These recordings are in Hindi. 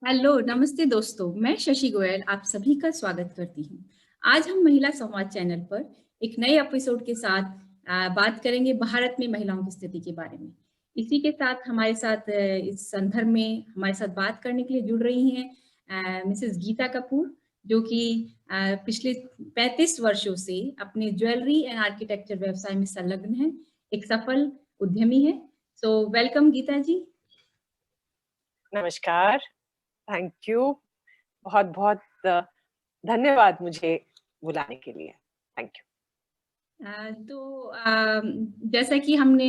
हेलो, नमस्ते दोस्तों। मैं शशि गोयल आप सभी का स्वागत करती हूँ। आज हम महिला संवाद चैनल पर एक नए एपिसोड के साथ बात करेंगे भारत में महिलाओं की स्थिति के बारे में। इसी के साथ हमारे साथ इस संदर्भ में हमारे साथ बात करने के लिए जुड़ रही हैं मिसेस गीता कपूर, जो कि पिछले 35 वर्षों से अपने ज्वेलरी एंड आर्किटेक्चर व्यवसाय में संलग्न है, एक सफल उद्यमी है। सो वेलकम गीता जी। नमस्कार, थैंक यू। बहुत-बहुत धन्यवाद मुझे बुलाने के लिए। Thank you. जैसा कि हमने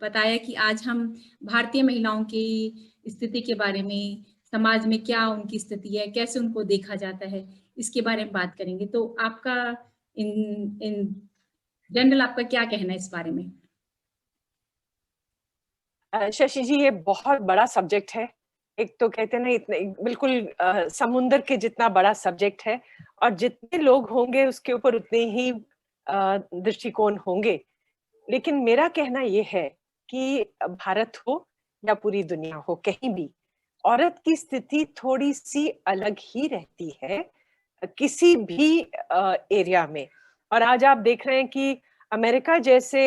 बताया कि आज हम भारतीय महिलाओं की स्थिति के बारे में, समाज में क्या उनकी स्थिति है, कैसे उनको देखा जाता है, इसके बारे में बात करेंगे। तो आपका इन इन जनरल आपका क्या कहना है इस बारे में? शशि जी, ये बहुत बड़ा सब्जेक्ट है। एक तो कहते हैं ना, इतने बिल्कुल समुंदर के जितना बड़ा सब्जेक्ट है और जितने लोग होंगे उसके ऊपर उतने ही दृष्टिकोण होंगे। लेकिन मेरा कहना ये है कि भारत हो या पूरी दुनिया हो, कहीं भी औरत की स्थिति थोड़ी-सी अलग ही रहती है, किसी भी एरिया में। और आज आप देख रहे हैं कि अमेरिका जैसे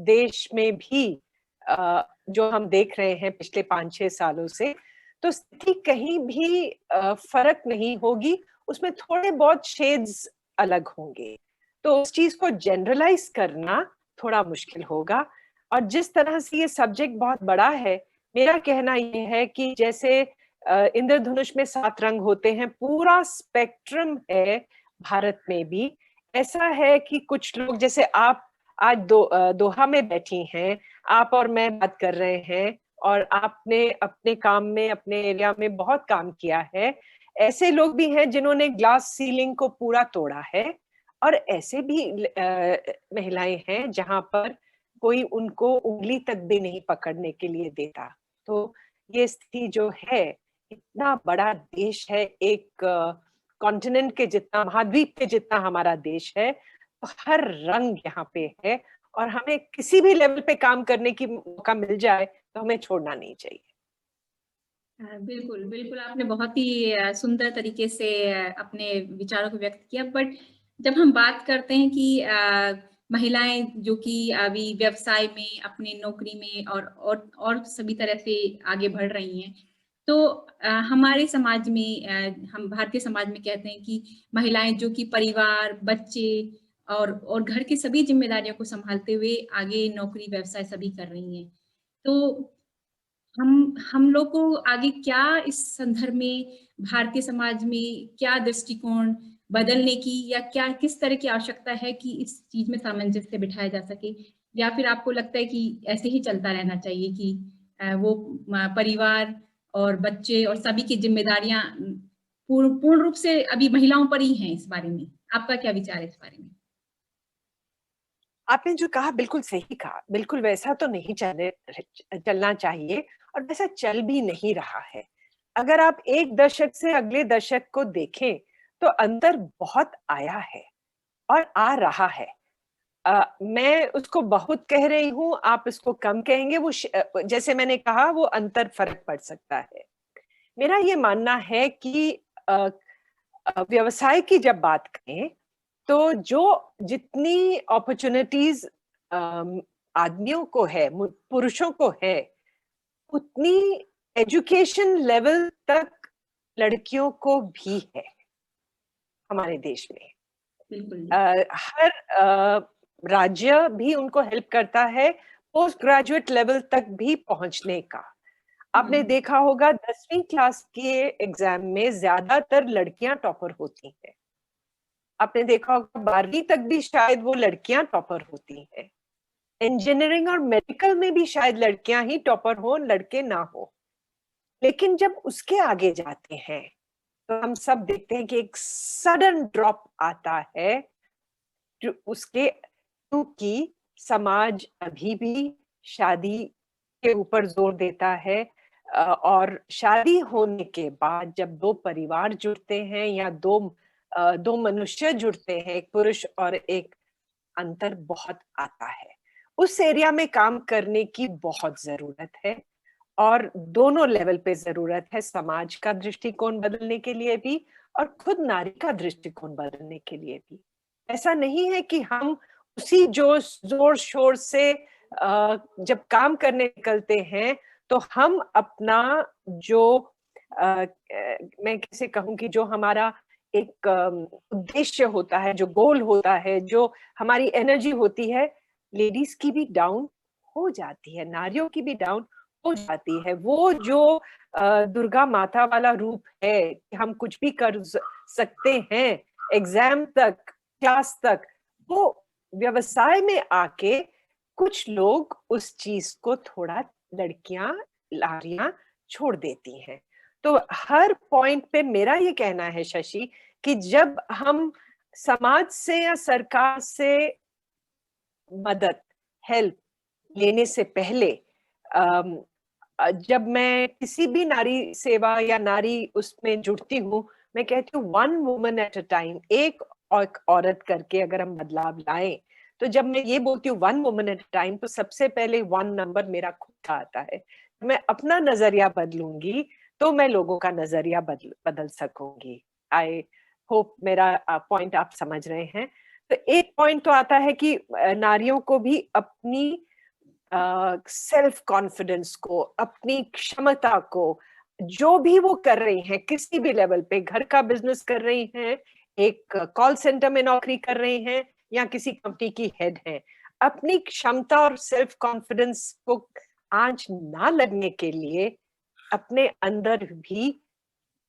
देश में भी जो हम देख रहे हैं पिछले 5-6 सालों से, तो स्थिति कहीं भी फ़र्क नहीं होगी, उसमें थोड़े बहुत शेड्स अलग होंगे। तो उस चीज़ को जनरलाइज़ करना थोड़ा मुश्किल होगा। और जिस तरह से ये सब्जेक्ट बहुत बड़ा है, मेरा कहना ये है कि जैसे इंद्रधनुष में 7 रंग होते हैं, पूरा स्पेक्ट्रम है भारत में भी। ऐसा है कि कुछ लोग, जैसे आप आज दोहा में बैठी हैं, आप और मैं बात कर रहे हैं और आपने अपने काम में, अपने एरिया में बहुत काम किया है। ऐसे लोग भी हैं जिन्होंने ग्लास सीलिंग को पूरा तोड़ा है और ऐसे भी महिलाएँ हैं जहाँ पर कोई उनको उँगली तक भी नहीं पकड़ने के लिए देता। तो ये स्थिति जो है, इतना बड़ा देश है, एक कॉन्टिनेंट के जितना, महाद्वीप के जितना हमारा देश है, तो हर रंग यहाँ पे है और हमें किसी भी लेवल पे काम करने की मौका मिल जाए, तो हमें छोड़ना नहीं चाहिए। बिल्कुल, बिल्कुल आपने बहुत ही सुंदर तरीके से अपने विचारों को व्यक्त किया। बट जब हम बात करते हैं कि महिलाएँ जो कि अभी व्यवसाय में, अपनी नौकरी में और सभी तरह से आगे बढ़ रही हैं, तो हमारे समाज में हम भारतीय समाज में कहते हैं कि महिलाएँ जो कि परिवार, बच्चे और घर की सभी ज़िम्मेदारियों को सँभालते हुए आगे नौकरी, व्यवसाय सभी कर रही हैं। तो हम लोग को आगे क्या इस संदर्भ में भारतीय समाज में क्या दृष्टिकोण बदलने की या क्या किस तरह की आवश्यकता है कि इस चीज में सामंजस्य बिठाया जा सके? या फिर आपको लगता है कि ऐसे ही चलता रहना चाहिए कि वो परिवार और बच्चे और सभी की ज़िम्मेदारियाँ पूर्ण पूर्ण रूप से अभी महिलाओं पर ही हैं इस बारे में? आपका क्या विचार है इस बारे में? आपने जो कहा बिल्कुल सही कहा, बिल्कुल वैसा तो नहीं चलना चाहिए और वैसा चल भी नहीं रहा है। अगर आप एक दशक से अगले दशक को देखें, तो अंतर बहुत आया है और आ रहा है। मैं उसको बहुत कह रही हूँ, आप इसको कम कहेंगे, जैसे मैंने कहा, वो अंतर फ़र्क पड़ सकता है। मेरा ये मानना है कि अ व्यवसाय की जब बात करें, तो जो जितनी अपॉर्च्युनिटीज़ आदमियों को है, पुरुषों को है, उतनी एजुकेशन लेवल तक लड़कियों को भी है हमारे देश में। बिल्कुल। हर राज्य भी उनको हेल्प करता है पोस्ट ग्रेजुएट लेवल तक भी पहुँचने का। आपने हुँ, देखा होगा 10वीं क्लास के एग्ज़ाम में ज़्यादातर लड़कियाँ टॉपर होती हैं। आपने देखा होगा 12वीं तक भी शायद वो लड़कियाँ टॉपर होती हैं। इंजीनियरिंग और मेडिकल में भी शायद लड़कियाँ ही टॉपर हों, लड़के ना हों। लेकिन जब उसके आगे जाते हैं, तो हम सब देखते हैं कि एक सडन ड्रॉप आता है, जो उसके, क्योंकि समाज अभी भी शादी के ऊपर जोर देता है। और शादी होने के बाद जब 2 परिवार जुड़ते हैं या 2 मनुष्य जुड़ते हैं, एक पुरुष और एक, अंतर बहुत आता है। उस एरिया में काम करने की बहुत ज़रूरत है और दोनों लेवल पे जरूरत है, समाज का दृष्टिकोण बदलने के लिए भी और खुद नारी का दृष्टिकोण बदलने के लिए भी। ऐसा नहीं है कि हम उसी जोश जोर शोर से जब काम करने निकलते हैं तो हम अपना जो मैं कैसे कहूँ कि जो हमारा एक उद्देश्य होता है, जो गोल होता है, जो हमारी एनर्जी होती है, लेडीज की भी डाउन हो जाती है, नारियों की भी डाउन हो जाती है। वो जो दुर्गा माता वाला रूप है कि हम कुछ भी कर सकते हैं, एग्जाम तक, क्लास तक, वो व्यवसाय में आके कुछ लोग उस चीज को थोड़ा, लड़कियां, नारियां छोड़ देती हैं। तो हर पॉइंट पे मेरा ये कहना है शशि कि जब हम समाज से या सरकार से मदद, हेल्प लेने से पहले जब मैं किसी भी नारी सेवा या नारी उसमें जुड़ती हूँ, मैं कहती हूँ one woman at a time, एक औरत करके अगर हम बदलाव लाएं, तो जब मैं ये बोलती हूँ one woman at a time, तो सबसे पहले वन नंबर मेरा खुद का आता है। मैं अपना नजरिया बदलूंगी तो मैं लोगों का नजरिया बदल सकूंगी। आई होप मेरा पॉइंट आप समझ रहे हैं। तो एक पॉइंट तो आता है कि नारियों को भी अपनी सेल्फ कॉन्फिडेंस को, अपनी क्षमता को, जो भी वो कर रही हैं, किसी भी लेवल पे, घर का बिजनेस कर रही हैं, एक कॉल सेंटर में नौकरी कर रही हैं या किसी कंपनी की हेड हैं, अपनी क्षमता और सेल्फ कॉन्फिडेंस को आंच ना लगने के लिए अपने अंदर भी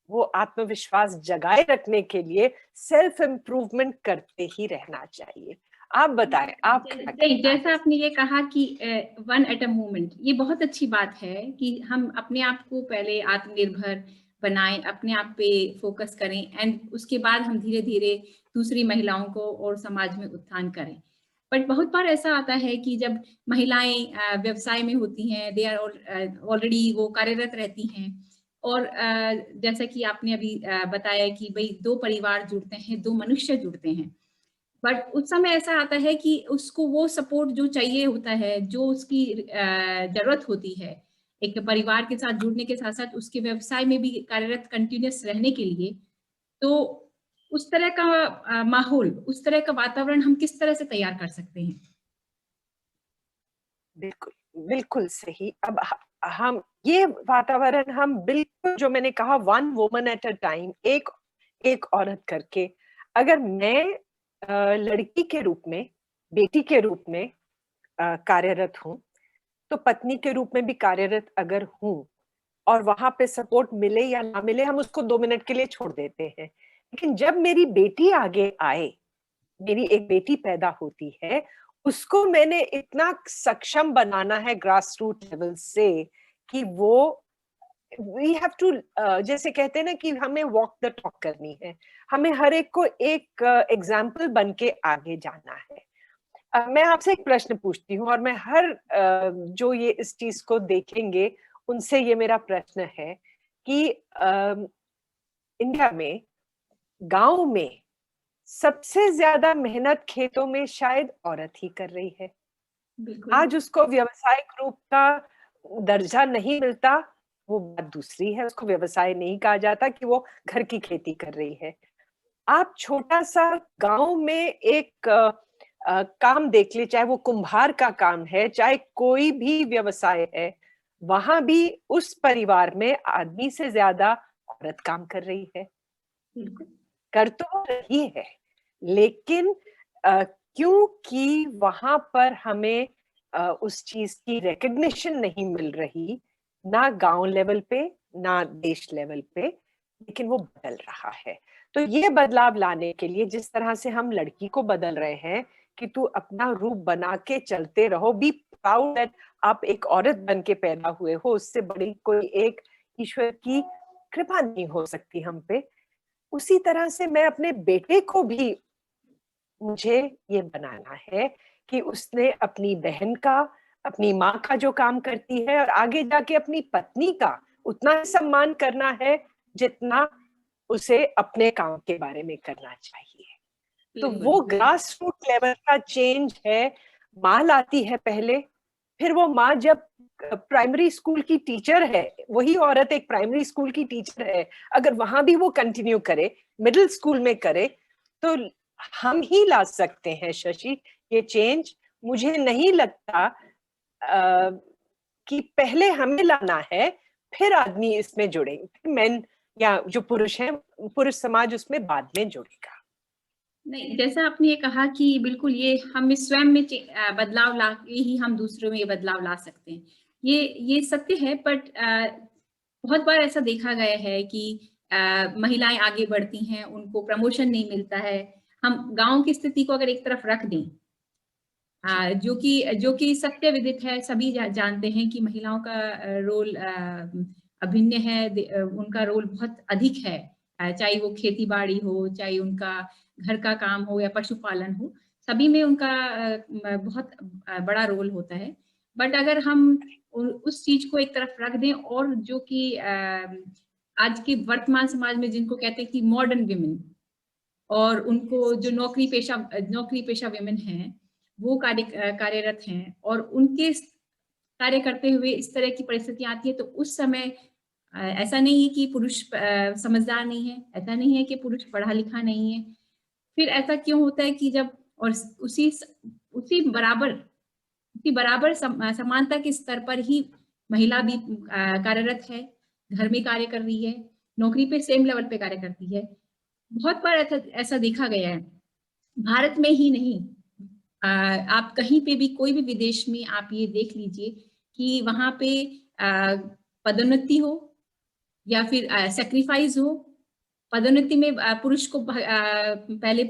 वो आत्मविश्वास जगाए रखने के लिए सेल्फ इम्प्रूवमेंट करते ही रहना चाहिए। आप बताएं, आप क्या कहना जैसा है? आपने ये कहा कि वन एट अ मोमेंट, ये बहुत अच्छी बात है कि हम अपने आप को पहले आत्मनिर्भर बनाएं, अपने आप पे फोकस करें एंड उसके बाद हम धीरे धीरे दूसरी महिलाओं को और समाज में उत्थान करें। बट बहुत बार ऐसा आता है कि जब महिलाएं व्यवसाय में होती हैं, दे आर ऑलरेडी वो कार्यरत रहती हैं और जैसा कि आपने अभी बताया कि भाई दो परिवार जुड़ते हैं, दो मनुष्य जुड़ते हैं, बट उस समय ऐसा आता है कि उसको वो सपोर्ट जो चाहिए होता है, जो उसकी जरूरत होती है, एक परिवार के साथ जुड़ने के साथ साथ उसके व्यवसाय में भी कार्यरत कंटिन्यूअस रहने के लिए, तो उस तरह का माहौल, उस तरह का वातावरण हम किस तरह से तैयार कर सकते हैं? बिल्कुल, बिल्कुल सही। अब हम ये वातावरण हम बिल्कुल, जो मैंने कहा one woman at a time, एक एक औरत करके, अगर मैं लड़की के रूप में, बेटी के रूप में कार्यरत हूँ, तो पत्नी के रूप में भी कार्यरत अगर हूँ और वहां पे सपोर्ट मिले या ना मिले, हम उसको 2 मिनट के लिए छोड़ देते हैं। लेकिन जब मेरी बेटी आगे आए, मेरी एक बेटी पैदा होती है, उसको मैंने इतना सक्षम बनाना है ग्रास रूट लेवल से कि वो, वी हैव टू, जैसे कहते हैं ना कि हमें वॉक द टॉक करनी है, हमें हर एक को एक एग्जाम्पल बन के आगे जाना है। मैं आपसे एक प्रश्न पूछती हूँ और मैं हर जो ये इस चीज को देखेंगे उनसे ये मेरा प्रश्न है कि इंडिया में, गांव में सबसे ज्यादा मेहनत खेतों में शायद औरत ही कर रही है। बिल्कुल। आज उसको व्यवसायिक रूप का दर्जा नहीं मिलता, वो बात दूसरी है, उसको व्यवसाय नहीं कहा जाता कि वो घर की खेती कर रही है। आप छोटा सा गांव में एक काम देख ले, चाहे वो कुम्हार का काम है, चाहे कोई भी व्यवसाय है, वहां भी उस परिवार में आदमी से ज्यादा औरत काम कर रही है। बिल्कुल। कर तो वो रही है, लेकिन क्योंकि वहां पर हमें उस चीज की रिकग्निशन नहीं मिल रही, ना गांव लेवल पे ना देश लेवल पे, लेकिन वो बदल रहा है। तो ये बदलाव लाने के लिए जिस तरह से हम लड़की को बदल रहे हैं कि तू अपना रूप बना के चलते रहो, बी प्राउड दैट आप एक औरत बन के पैदा हुए हो, उससे बड़ी कोई एक ईश्वर की कृपा नहीं हो सकती हम पे। उसी तरह से मैं अपने बेटे को भी, मुझे ये बनाना है कि उसने अपनी बहन का, अपनी माँ का जो काम करती है और आगे जाके अपनी पत्नी का उतना ही सम्मान करना है जितना उसे अपने काम के बारे में करना चाहिए। तो बिल्कुल। वो ग्रास रूट लेवल का चेंज है। माँ लाती है पहले, फिर वो माँ जब प्राइमरी स्कूल की टीचर है, वही औरत एक प्राइमरी स्कूल की टीचर है, अगर वहां भी वो कंटिन्यू करे, मिडिल स्कूल में करे, तो हम ही ला सकते हैं शशि ये चेंज। मुझे नहीं लगता कि पहले हमें लाना है, फिर आदमी इसमें जुड़ेंगे, मेन या जो पुरुष हैं, पुरुष समाज उसमें बाद में जुड़ेगा। नहीं, जैसा आपने ये कहा कि बिल्कुल ये हम स्वयं में बदलाव ला के ही हम दूसरों में ये बदलाव ला सकते हैं। ये सत्य है, बट बहुत बार ऐसा देखा गया है कि महिलाएं आगे बढ़ती हैं, उनको प्रमोशन नहीं मिलता है। हम गांव की स्थिति को अगर एक तरफ रख दें, जो कि सत्य विदित है, सभी जानते हैं कि महिलाओं का रोल अभिन्न है, उनका रोल बहुत अधिक है, चाहे वो खेती बाड़ी हो, चाहे उनका घर का काम हो या पशुपालन हो, सभी में उनका बहुत बड़ा रोल होता है। बट अगर हम उस चीज को एक तरफ रख दें, और जो कि आज के वर्तमान समाज में जिनको कहते हैं कि मॉडर्न विमेन, और उनको जो नौकरी पेशा विमेन हैं, वो कार्यरत हैं, और उनके कार्य करते हुए इस तरह की परिस्थितियां आती है, तो उस समय ऐसा नहीं है कि पुरुष समझदार नहीं है, ऐसा नहीं है कि पुरुष पढ़ा लिखा नहीं है। फिर ऐसा क्यों होता है कि जब और उसी बराबर समानता के स्तर पर ही महिला भी कार्यरत है, घर में कार्य कर रही है, नौकरी पे सेम लेवल पे कार्य करती है। बहुत बार ऐसा देखा गया है, भारत में ही नहीं, आप कहीं पे भी, कोई भी विदेश में आप ये देख लीजिए कि वहां पे पदोन्नति हो या फिर सेक्रीफाइस हो, पदोन्नति में पुरुष को पहले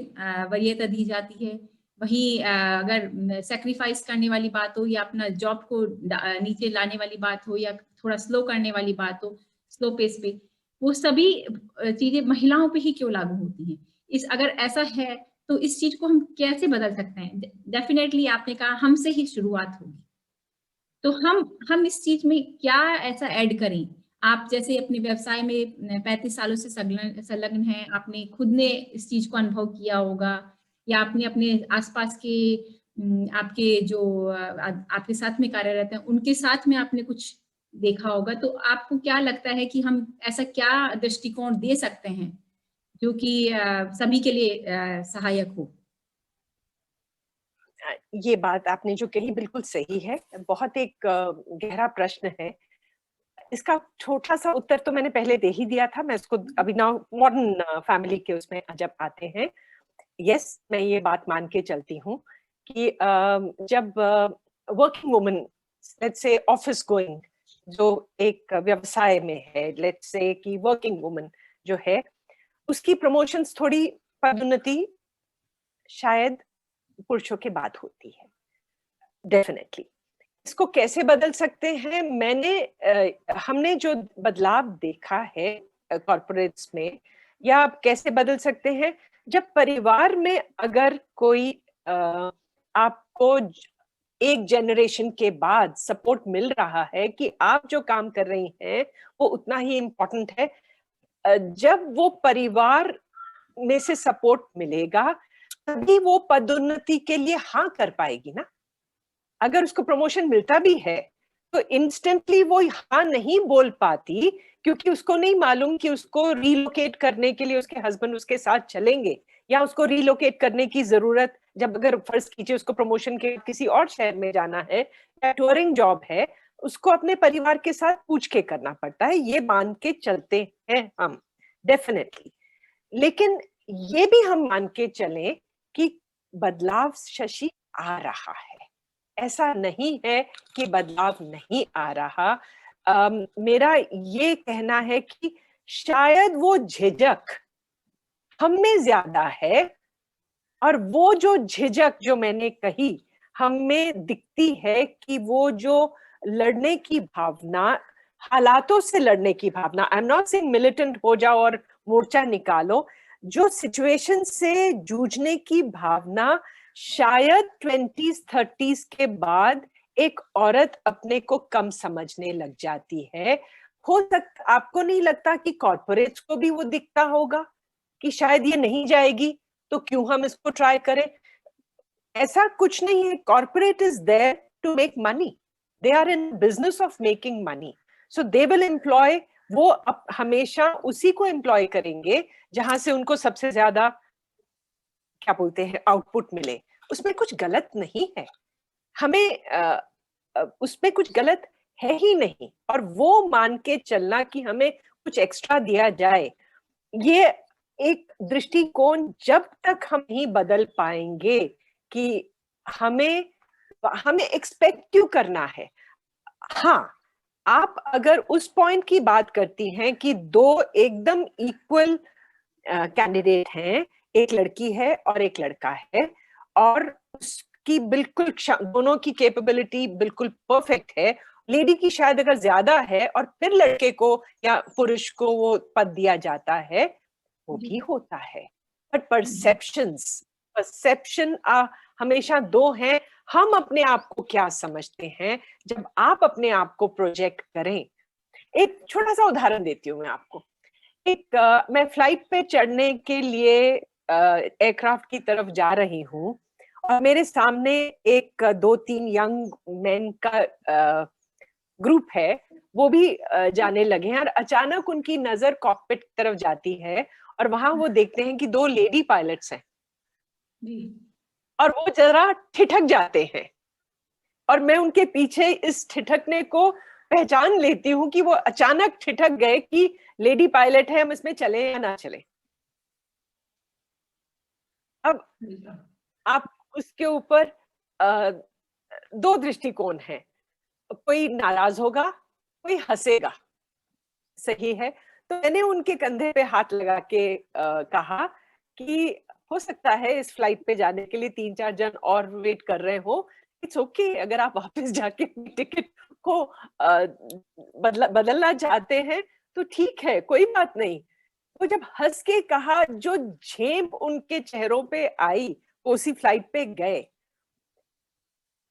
वरीयता दी जाती है। वहीं अगर सेक्रीफाइस करने वाली बात हो, या अपना जॉब को नीचे लाने वाली बात हो, या थोड़ा स्लो करने वाली बात हो, स्लो पेस पे, वो सभी चीजें महिलाओं पे ही क्यों लागू होती हैं? अगर ऐसा है तो इस चीज को हम कैसे बदल सकते हैं? डेफिनेटली आपने कहा हमसे ही शुरुआत होगी। तो हम इस चीज में क्या ऐसा ऐड करें? आप जैसे अपने व्यवसाय में 35 सालों से संलग्न हैं, आपने खुद ने इस चीज को अनुभव किया होगा, या आपने अपने आसपास के आपके जो आपके साथ में कार्यरत हैं, उनके साथ में आपने कुछ देखा होगा। तो आपको क्या लगता है कि हम ऐसा क्या दृष्टिकोण दे सकते हैं जो कि सभी के लिए सहायक हो? ये बात आपने जो कही बिल्कुल सही है, बहुत एक गहरा प्रश्न है। इसका छोटा सा उत्तर तो मैंने पहले दे ही दिया था, मैं इसको अभी ना मॉडर्न फैमिली के उसमें जब आते हैं, यस, मैं ये बात मान के चलती हूँ कि जब working woman, let's say office going, जो एक व्यवसाय में है, लेट्स से कि वर्किंग वुमन जो है, उसकी प्रमोशंस थोड़ी, पदोन्नति शायद पुरुषों के बाद होती है, डेफिनेटली। इसको कैसे बदल सकते हैं? हमने जो बदलाव देखा है कॉर्पोरेट्स में, या आप कैसे बदल सकते हैं, जब परिवार में अगर कोई आपको एक जनरेशन के बाद सपोर्ट मिल रहा है कि आप जो काम कर रही हैं वो उतना ही इम्पोर्टेंट है, जब वो परिवार में से सपोर्ट मिलेगा तभी वो पदोन्नति के लिए हाँ कर पाएगी ना। अगर उसको प्रमोशन मिलता भी है तो इंस्टेंटली वो हाँ नहीं बोल पाती, क्योंकि उसको नहीं मालूम कि उसको रिलोकेट करने के लिए उसके हस्बैंड उसके साथ चलेंगे, या उसको रिलोकेट करने की जरूरत, जब अगर फर्ज कीजिए उसको प्रमोशन के किसी और शहर में जाना है या टूरिंग जॉब है, उसको अपने परिवार के साथ पूछ के करना पड़ता है, ये मान के चलते हैं हम, डेफिनेटली। लेकिन ये भी हम मान के चलें कि बदलाव शशि आ रहा है, ऐसा नहीं है कि बदलाव नहीं आ रहा। मेरा ये कहना है कि शायद वो झिझक हम में ज्यादा है, और वो जो झिझक जो मैंने कही हम में दिखती है कि वो जो लड़ने की भावना, हालातों से लड़ने की भावना, I am not saying militant हो जाओ और मोर्चा निकालो, जो सिचुएशन से जूझने की भावना शायद 20s 30s के बाद एक औरत अपने को कम समझने लग जाती है। हो सकता, आपको नहीं लगता कि कॉर्पोरेट्स को भी वो दिखता होगा कि शायद ये नहीं जाएगी तो क्यों हम इसको ट्राई करें? ऐसा कुछ नहीं है, corporate is there to make money, they are in business of making money, so they will employ, वो हमेशा उसी को एम्प्लॉय करेंगे जहां से उनको सबसे ज्यादा क्या बोलते हैं आउटपुट मिले। उसमें कुछ गलत नहीं है, हमें उसमें कुछ गलत है ही नहीं। और वो मान के चलना कि हमें कुछ एक्स्ट्रा दिया जाए, ये एक दृष्टिकोण जब तक हम नहीं बदल पाएंगे कि हमें हमें एक्सपेक्ट क्यों करना है। हाँ, आप अगर उस पॉइंट की बात करती हैं कि दो एकदम इक्वल कैंडिडेट हैं, एक लड़की है और एक लड़का है, और उसकी बिल्कुल दोनों की कैपेबिलिटी बिल्कुल परफेक्ट है, लेडी की शायद अगर ज्यादा है और फिर लड़के को या पुरुष को वो पद दिया जाता है, वो भी होता है। बट परसेप्शन हमेशा दो हैं। हम अपने आप को क्या समझते हैं जब आप अपने आप को प्रोजेक्ट करें। एक छोटा सा उदाहरण देती हूँ मैं आपको। मैं फ्लाइट पे चढ़ने के लिए एयरक्राफ्ट की तरफ जा रही हूँ, और मेरे सामने एक 2-3 यंग मैन का ग्रुप है, वो भी जाने लगे हैं, और अचानक उनकी नजर कॉकपिट की तरफ जाती है, और वहां वो देखते हैं कि 2 लेडी पायलट्स हैं, और वो जरा ठिठक जाते हैं, और मैं उनके पीछे इस ठिठकने को पहचान लेती हूँ कि वो अचानक ठिठक गए कि लेडी पायलट है, हम इसमें चले या ना चले। अब आप उसके ऊपर दो दृष्टिकोण हैं, कोई नाराज होगा, कोई हंसेगा, सही है। तो मैंने उनके कंधे पे हाथ लगा के कहा कि हो सकता है इस फ्लाइट पे जाने के लिए 3-4 जन और वेट कर रहे हो, इट्स ओके, अगर आप वापस जाके टिकट को बदलना चाहते हैं तो ठीक है, कोई बात नहीं। वो जब हंस के कहा, जो झेप उनके चेहरों पे आई, वो उसी फ्लाइट पे गए।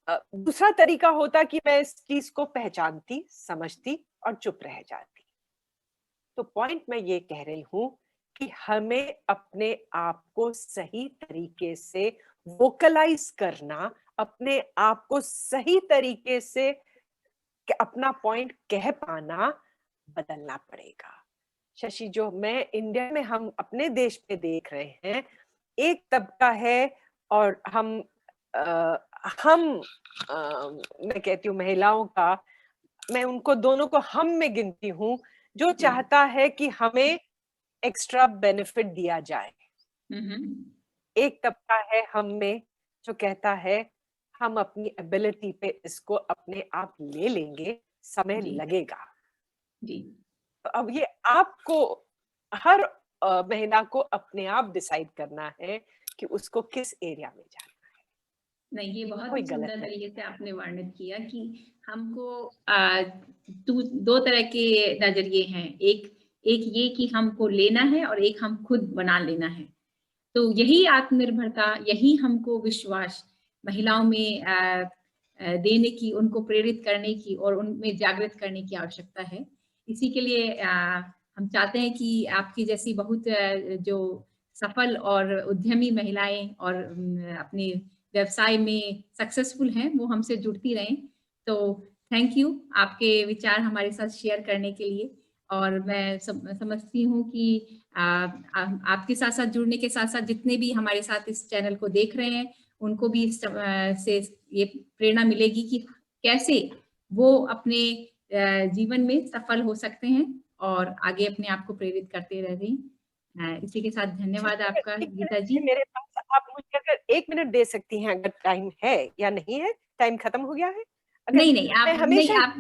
दूसरा तरीका होता कि मैं इस चीज को पहचानती, समझती और चुप रह जाती। तो पॉइंट मैं ये कह रही हूं कि हमें अपने आप को सही तरीके से वोकलाइज करना, अपने आप को सही तरीके से अपना पॉइंट कह पाना बदलना पड़ेगा। शशि, जो मैं इंडिया में हम अपने देश पे देख रहे हैं, एक तबका है, और मैं कहती हूँ महिलाओं का, मैं उनको दोनों को हम में गिनती हूँ, जो चाहता है कि हमें एक्स्ट्रा बेनिफिट दिया जाए। एक तबका है हम में जो कहता है हम अपनी एबिलिटी पे इसको अपने आप ले लेंगे, समय लगेगा। तो अब ये आपको, हर महिला को अपने आप डिसाइड करना है कि उसको किस एरिया में जाना है। नहीं, ये बहुत कोई ही गलत सुंदर नहीं तरीके से आपने वर्णित किया कि हमको दो तरह के नजरिए हैं, एक ये कि हमको लेना है और एक हम खुद बना लेना है। तो यही आत्मनिर्भरता, यही हमको विश्वास महिलाओं में देने की, उनको प्रेरित करने की और उनमें जागृत करने की आवश्यकता है। इसी के लिए हम चाहते हैं कि आपकी जैसी बहुत जो सफल और उद्यमी महिलाएं और अपने व्यवसाय में सक्सेसफुल हैं, वो हमसे जुड़ती रहें। तो थैंक यू आपके विचार हमारे साथ शेयर करने के लिए। और मैं समझती हूँ कि आपके साथ-साथ जुड़ने के साथ-साथ जितने भी हमारे साथ इस चैनल को देख रहे हैं, उनको भी से ये प्रेरणा मिलेगी कि कैसे वो अपने जीवन में सफल हो सकते हैं और आगे अपने आप को प्रेरित करते रहें। इसी के साथ धन्यवाद आपका गीता जी। मेरे पास, आप मुझे अगर 1 मिनट दे सकती हैं, अगर टाइम है या नहीं है? टाइम खत्म हो गया है? अगर नहीं, नहीं, मैं आप नहीं, हमेशा आप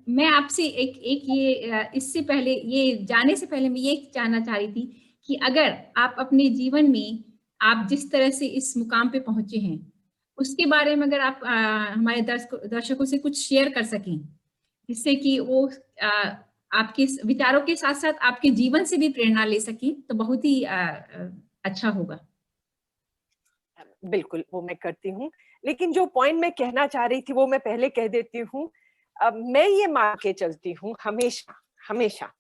मैं आपसे एक ये इससे पहले, ये जाने से पहले मैं ये जानना चाह रही थी कि अगर आप अपने जीवन में आप जिस तरह से इस मुकाम पे पहुँचे हैं, उसके बारे में अगर आप हमारे दर्शकों से कुछ शेयर कर सकें, जिससे कि वो आपके विचारों के साथ-साथ आपके जीवन से भी प्रेरणा ले सकें, तो बहुत ही अच्छा होगा। बिल्कुल, वो मैं करती हूँ। लेकिन जो पॉइंट मैं कहना चाह रही थी, वो मैं पहले कह देती हूँ। मैं ये मान के चलती हूँ हमेशा, हमेशा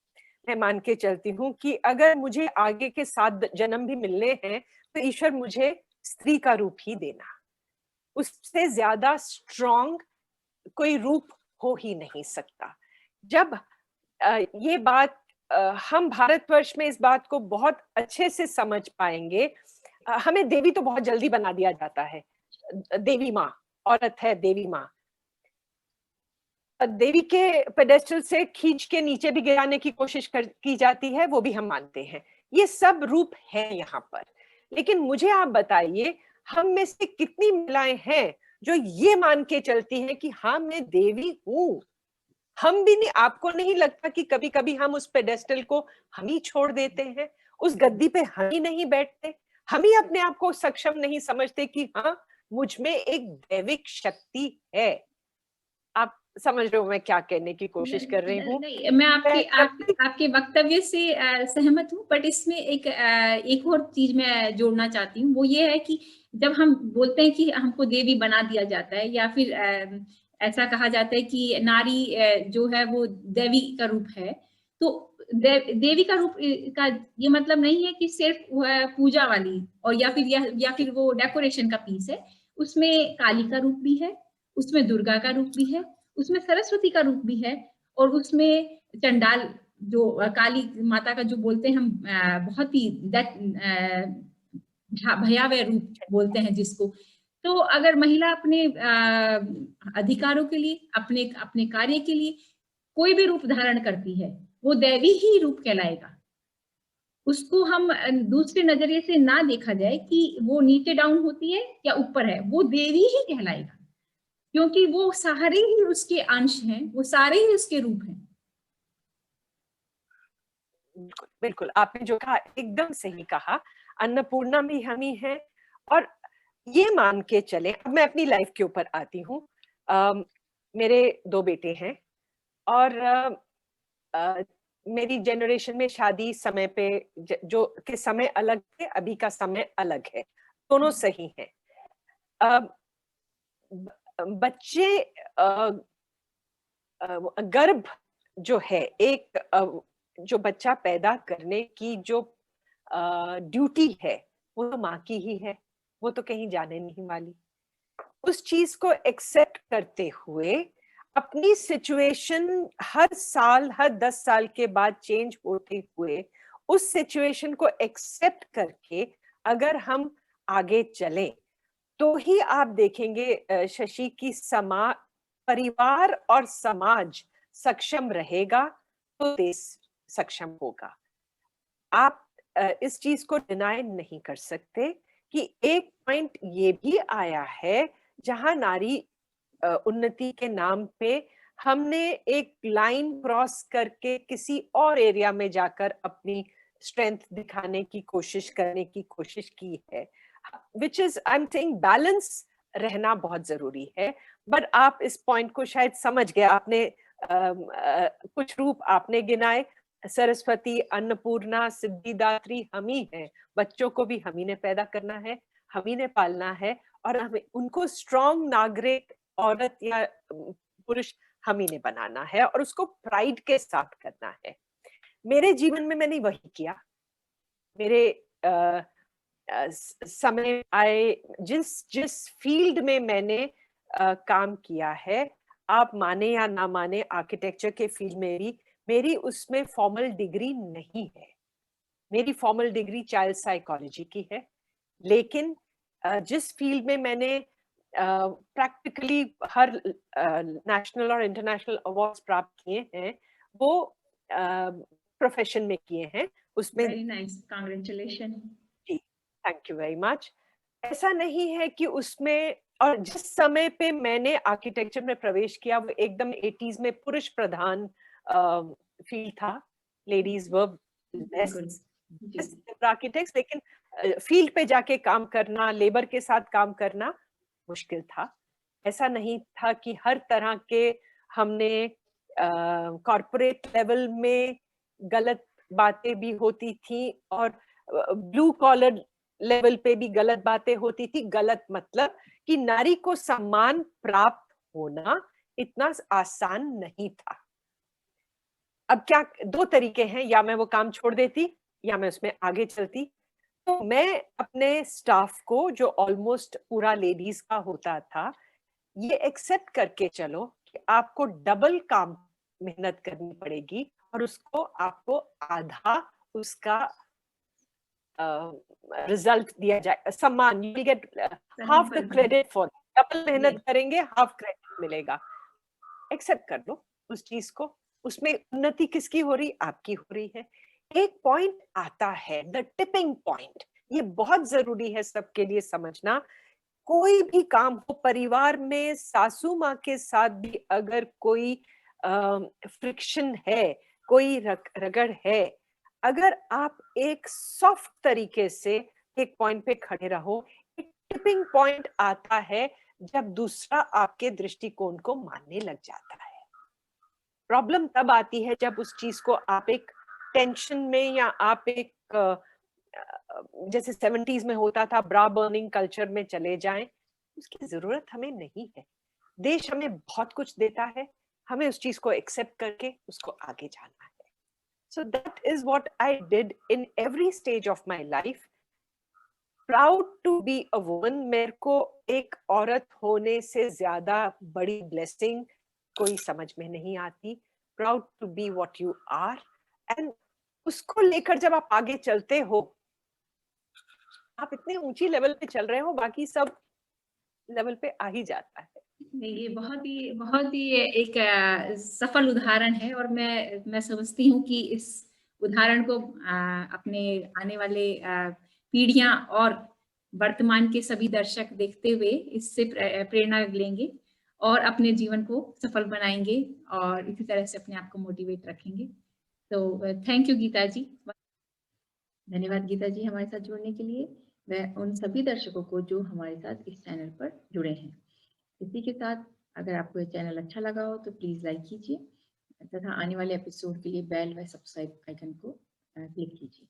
मैं मान के चलती हूँ कि अगर मुझे आगे के 7 जन्म भी मिलने हैं, तो ईश्वर मुझे स्त्री का रूप ही देना। उससे ज़्यादा स्ट्रॉन्ग कोई रूप हो ही नहीं सकता। जब ये बात हम भारतवर्ष में इस बात को बहुत अच्छे से समझ पाएंगे। हमें देवी तो बहुत जल्दी बना दिया जाता है, देवी माँ, औरत है देवी माँ। देवी के पेडेस्टल से खींच के नीचे भी गिराने की कोशिश की जाती है, वो भी हम मानते हैं। ये सब रूप है यहाँ पर। लेकिन मुझे आप बताइए, हम में से कितनी महिलाएं हैं जो ये मान के चलती हैं कि हाँ मैं देवी हूँ। हम भी नहीं, आपको नहीं लगता कि कभी कभी हम उस पेडेस्टल को हम ही छोड़ देते हैं, उस गद्दी पे हम ही नहीं बैठते, हम ही अपने आप को सक्षम नहीं समझते कि हाँ मुझ में एक दैविक शक्ति है। आप समझ रहे हो मैं क्या कहने की कोशिश कर रही हूँ? नहीं, मैं आपके वक्तव्य से सहमत हूँ, बट इसमें एक और चीज मैं जोड़ना चाहती हूँ। वो ये है कि जब हम बोलते हैं कि हमको देवी बना दिया जाता है, या फिर ऐसा कहा जाता है कि नारी जो है वो देवी का रूप है, तो देवी का रूप का ये मतलब नहीं है कि सिर्फ पूजा वाली, और या फिर वो डेकोरेशन का पीस है। उसमें काली का रूप भी है, उसमें दुर्गा का रूप भी है, उसमें सरस्वती का रूप भी है, और उसमें चंडाल, जो काली माता का जो बोलते हैं हम, बहुत ही भयावह रूप बोलते हैं जिसको। तो अगर महिला अपने अधिकारों के लिए, अपने अपने कार्य के लिए कोई भी रूप धारण करती है, वो दैवी ही रूप कहलाएगा। उसको हम दूसरे नजरिए से ना देखा जाए कि वो नीचे डाउन होती है या ऊपर है, वो देवी ही कहलाएगा, क्योंकि वो सारे ही उसके अंश हैं, वो सारे ही उसके रूप हैं। बिल्कुल बिल्कुल, आपने जो कहा एकदम सही कहा। अन्नपूर्णा भी हम ही है। और ये मान के चले, अब मैं अपनी लाइफ के ऊपर आती हूँ। मेरे 2 बेटे हैं, और मेरी जनरेशन में शादी समय पे जो के समय अलग थे, अभी का समय अलग है, दोनों सही हैं। बच्चे गर्भ जो है, एक जो बच्चा पैदा करने की जो ड्यूटी है, वो तो माँ की ही है, वो तो कहीं जाने नहीं वाली। उस चीज को एक्सेप्ट करते हुए, अपनी सिचुएशन हर साल, हर 10 साल के बाद चेंज होते हुए, उस सिचुएशन को एक्सेप्ट करके अगर हम आगे चलें, तो ही आप देखेंगे शशि की परिवार और समाज सक्षम रहेगा, तो देश सक्षम होगा। आप इस चीज को डिनाई नहीं कर सकते कि एक पॉइंट ये भी आया है जहां नारी उन्नति के नाम पे हमने एक लाइन क्रॉस करके किसी और एरिया में जाकर अपनी स्ट्रेंथ दिखाने की कोशिश करने की कोशिश की है, which is I am saying balance रहना बहुत जरूरी है। बट आप इस पॉइंट को शायद समझ गए। आपने कुछ रूप आपने गिनाए, सरस्वती, अन्नपूर्णा, सिद्धिदात्री हम ही हैं। बच्चों को भी हम ही ने पैदा करना है, हम ही ने पालना है, और हमें उनको स्ट्रॉन्ग नागरिक औरत या पुरुष हम ही ने बनाना है, और उसको प्राइड के साथ करना है। मेरे जीवन में मैंने वही किया। मेरे समय आए, जिस जिस फील्ड में मैंने काम किया है, आप माने या ना माने, आर्किटेक्चर के फील्ड में भी मेरी उसमें फॉर्मल डिग्री नहीं है। मेरी फॉर्मल डिग्री चाइल्ड साइकोलॉजी की है। लेकिन जिस फील्ड में मैंने प्रैक्टिकली हर नेशनल और इंटरनेशनल अवार्ड्स प्राप्त किए हैं, वो प्रोफेशन में किए हैं। उसमें वेरी नाइस, कांग्रेचुलेशन। जी, थैंक यू वेरी मच। ऐसा नहीं है कि उसमें, और जिस समय पे मैंने आर्किटेक्चर में प्रवेश किया, वो एकदम 80s में पुरुष प्रधान फील्ड था। लेडीज वर लेस आर्किटेक्ट्स, लेकिन फील्ड पे जाके काम करना, लेबर के साथ काम करना मुश्किल था। ऐसा नहीं था कि हर तरह के हमने कॉर्पोरेट लेवल में गलत बातें भी होती थी, और ब्लू कॉलर लेवल पे भी गलत बातें होती थी। गलत मतलब कि नारी को सम्मान प्राप्त होना इतना आसान नहीं था। अब क्या, 2 तरीके हैं, या मैं वो काम छोड़ देती या मैं उसमें आगे चलती। तो मैं अपने स्टाफ को, जो ऑलमोस्ट पूरा लेडीज का होता था, ये एक्सेप्ट करके चलो कि कि आपको डबल काम मेहनत करनी पड़ेगी और उसको आपको आधा उसका रिजल्ट दिया जाए, सम्मान, you will get half the फल मिले। क्रेडिट फॉर, डबल मेहनत यस, करेंगे, हाफ क्रेडिट मिलेगा। एक्सेप्ट कर लो उस चीज को, उसमें उन्नति किसकी हो रही, आपकी हो रही है। एक पॉइंट आता है, द टिपिंग पॉइंट, ये बहुत जरूरी है सबके लिए समझना। कोई भी काम हो, परिवार में सासू माँ के साथ भी अगर कोई फ्रिक्शन है, कोई रगड़ है, अगर आप एक सॉफ्ट तरीके से एक पॉइंट पे खड़े रहो, एक टिपिंग पॉइंट आता है जब दूसरा आपके दृष्टिकोण को मानने लग जाता है। प्रॉब्लम तब आती है जब उस चीज को आप एक टेंशन में, या आप एक जैसे 70s में होता था, ब्रा बर्निंग कल्चर में चले जाएं। उसकी जरूरत हमें नहीं है। देश हमें बहुत कुछ देता है, हमें उस चीज को एक्सेप्ट करके उसको आगे जाना है। So that is what I did in every stage of my life. Proud to be a woman, मेरे को एक औरत होने से ज्यादा बड़ी ब्लेसिंग कोई समझ में नहीं आती। Proud to be what you are, and उसको लेकर जब आप आगे चलते हो, आप इतने ऊंची लेवल पे चल रहे हो, बाकी सब लेवल पे आ ही जाता है। नहीं, ये बहुत ही एक सफल उदाहरण है और मैं समझती हूँ कि इस उदाहरण को अपने आने वाले पीढ़ियां और वर्तमान के सभी दर्शक देखते हुए इससे प्रेरणा लेंगे और अपने जीवन को सफल बनाएंगे और इसी तरह से अपने आप को मोटिवेट रखेंगे। तो थैंक यू गीता जी। धन्यवाद गीता जी हमारे साथ जुड़ने के लिए। मैं उन सभी दर्शकों को जो हमारे साथ इस चैनल पर जुड़े हैं। इसी के साथ अगर आपको ये चैनल अच्छा लगा हो तो प्लीज़ लाइक कीजिए तथा आने वाले एपिसोड के लिए बेल व सब्सक्राइब आइकन को क्लिक कीजिए।